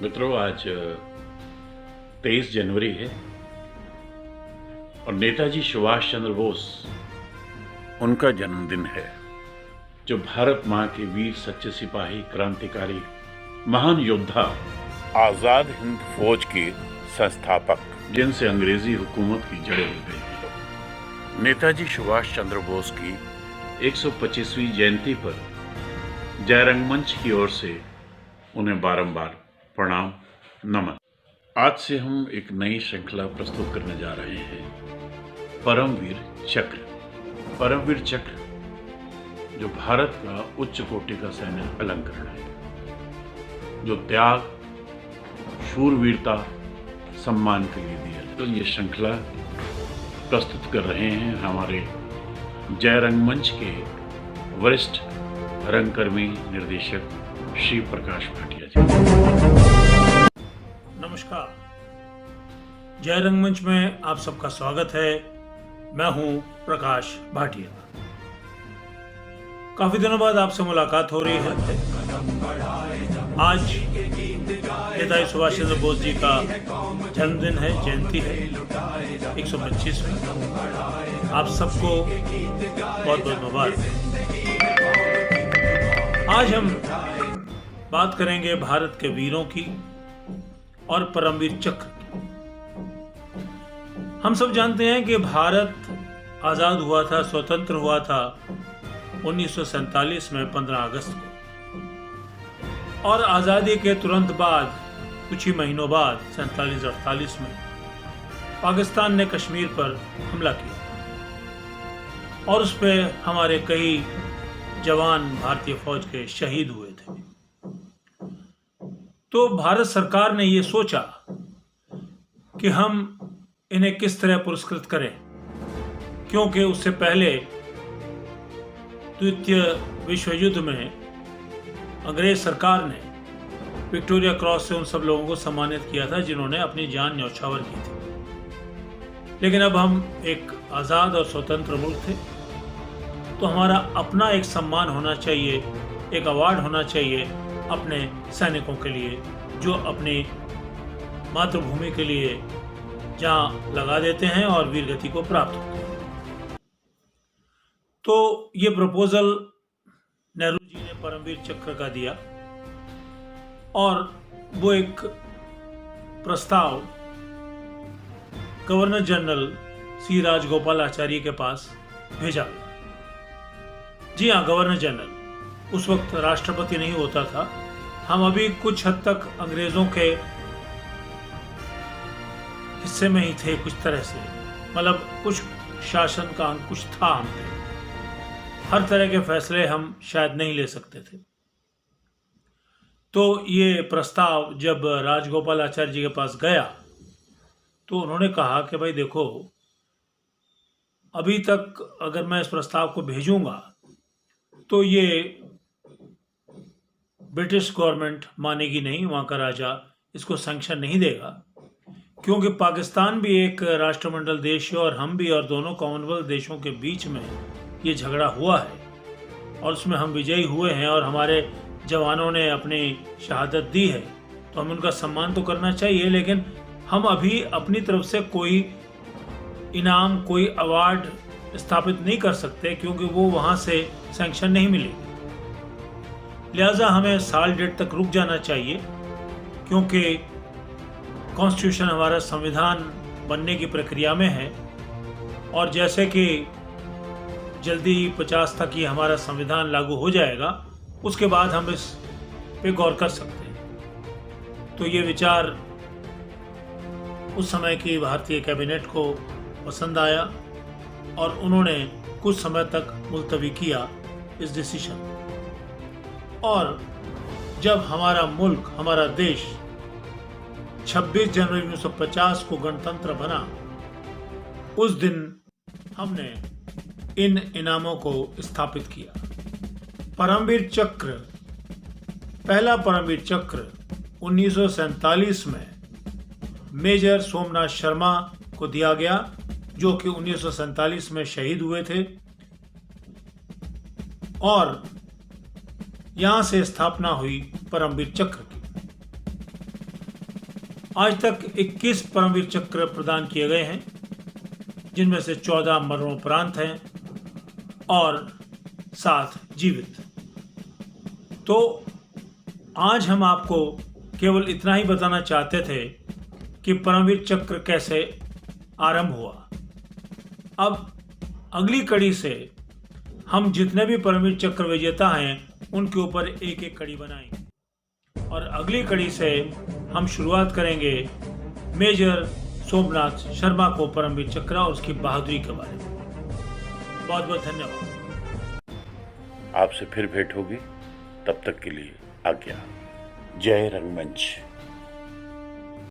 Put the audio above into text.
मित्रों, आज 23 जनवरी है और नेताजी सुभाष चंद्र बोस उनका जन्मदिन है, जो भारत मां के वीर सच्चे सिपाही, क्रांतिकारी, महान योद्धा, आजाद हिंद फौज के संस्थापक, जिनसे अंग्रेजी हुकूमत की जड़ें उड़ गई थी। नेताजी सुभाष चंद्र बोस की 125वीं जयंती पर जय रंगमंच की ओर से उन्हें बारंबार प्रणाम, नमन। आज से हम एक नई श्रृंखला प्रस्तुत करने जा रहे हैं, परमवीर चक्र। परमवीर चक्र जो भारत का उच्च कोटि का सैन्य अलंकरण है, जो त्याग, शूरवीरता, सम्मान के लिए दिया। तो ये श्रृंखला प्रस्तुत कर रहे हैं हमारे जय रंगमंच के वरिष्ठ रंगकर्मी निर्देशक श्री प्रकाश भाटिया जी। नमस्कार, जय रंगमंच में आप सबका स्वागत है। मैं हूं प्रकाश भाटिया। काफी दिनों बाद आपसे मुलाकात हो रही है। आज नेताजी सुभाष चंद्र बोस जी का जन्मदिन है, जयंती है 125वीं। आप सबको बहुत बहुत मुबारक। आज हम बात करेंगे भारत के वीरों की और परमवीर चक्र की। हम सब जानते हैं कि भारत आजाद हुआ था, स्वतंत्र हुआ था 1947 में 15 अगस्त को, और आजादी के तुरंत बाद कुछ ही महीनों बाद 47-48 में पाकिस्तान ने कश्मीर पर हमला किया और उस पर हमारे कई जवान भारतीय फौज के शहीद हुए थे। तो भारत सरकार ने ये सोचा कि हम इन्हें किस तरह पुरस्कृत करें, क्योंकि उससे पहले द्वितीय विश्व युद्ध में अंग्रेज सरकार ने विक्टोरिया क्रॉस से उन सब लोगों को सम्मानित किया था जिन्होंने अपनी जान न्यौछावर की थी। लेकिन अब हम एक आज़ाद और स्वतंत्र मुल्क थे, तो हमारा अपना एक सम्मान होना चाहिए, एक अवार्ड होना चाहिए अपने सैनिकों के लिए, जो अपनी मातृभूमि के लिए जान लगा देते हैं और वीरगति को प्राप्त होते हैं। तो ये प्रपोजल नेहरू जी ने परमवीर चक्र का दिया और वो एक प्रस्ताव गवर्नर जनरल सी राजगोपालाचारी के पास भेजा गया। जी हाँ, गवर्नर जनरल। उस वक्त राष्ट्रपति नहीं होता था। हम अभी कुछ हद तक अंग्रेजों के हिस्से में ही थे, कुछ तरह से, मतलब कुछ शासन का अंकुश था हम पे। हर तरह के फैसले हम शायद नहीं ले सकते थे। तो ये प्रस्ताव जब राजगोपालाचारी जी के पास गया तो उन्होंने कहा कि भाई देखो, अभी तक अगर मैं इस प्रस्ताव को भेजूंगा तो ये ब्रिटिश गवर्नमेंट मानेगी नहीं, वहाँ का राजा इसको सैंक्शन नहीं देगा, क्योंकि पाकिस्तान भी एक राष्ट्रमंडल देश है और हम भी, और दोनों कॉमनवेल्थ देशों के बीच में ये झगड़ा हुआ है और उसमें हम विजयी हुए हैं और हमारे जवानों ने अपनी शहादत दी है, तो हम उनका सम्मान तो करना चाहिए। लेकिन हम अभी अपनी तरफ से कोई इनाम, कोई अवार्ड स्थापित नहीं कर सकते, क्योंकि वो वहाँ से सैंक्शन नहीं मिलेगी। लिहाजा हमें साल डेढ़ तक रुक जाना चाहिए, क्योंकि कॉन्स्टिट्यूशन, हमारा संविधान बनने की प्रक्रिया में है और जैसे कि जल्दी 50 तक ही हमारा संविधान लागू हो जाएगा, उसके बाद हम इस पे गौर कर सकते हैं। तो ये विचार उस समय की भारतीय कैबिनेट को पसंद आया और उन्होंने कुछ समय तक मुलतवी किया इस डिसीजन। और जब हमारा मुल्क, हमारा देश 26 जनवरी 1950 को गणतंत्र बना, उस दिन हमने इन इनामों को स्थापित किया। परमवीर चक्र, पहला परमवीर चक्र 1947 में मेजर सोमनाथ शर्मा को दिया गया, जो कि 1947 में शहीद हुए थे। और यहां से स्थापना हुई परमवीर चक्र की। आज तक 21 परमवीर चक्र प्रदान किए गए हैं, जिनमें से 14 मरणोपरांत हैं और 7 जीवित। तो आज हम आपको केवल इतना ही बताना चाहते थे कि परमवीर चक्र कैसे आरंभ हुआ। अब अगली कड़ी से हम जितने भी परमवीर चक्र विजेता हैं उनके ऊपर एक एक कड़ी बनाएंगे, और अगली कड़ी से हम शुरुआत करेंगे मेजर सोमनाथ शर्मा को परमवीर चक्र और उसकी बहादुरी के बारे में। बहुत बहुत धन्यवाद। आपसे फिर भेंट होगी, तब तक के लिए आज्ञा। जय रंगमंच।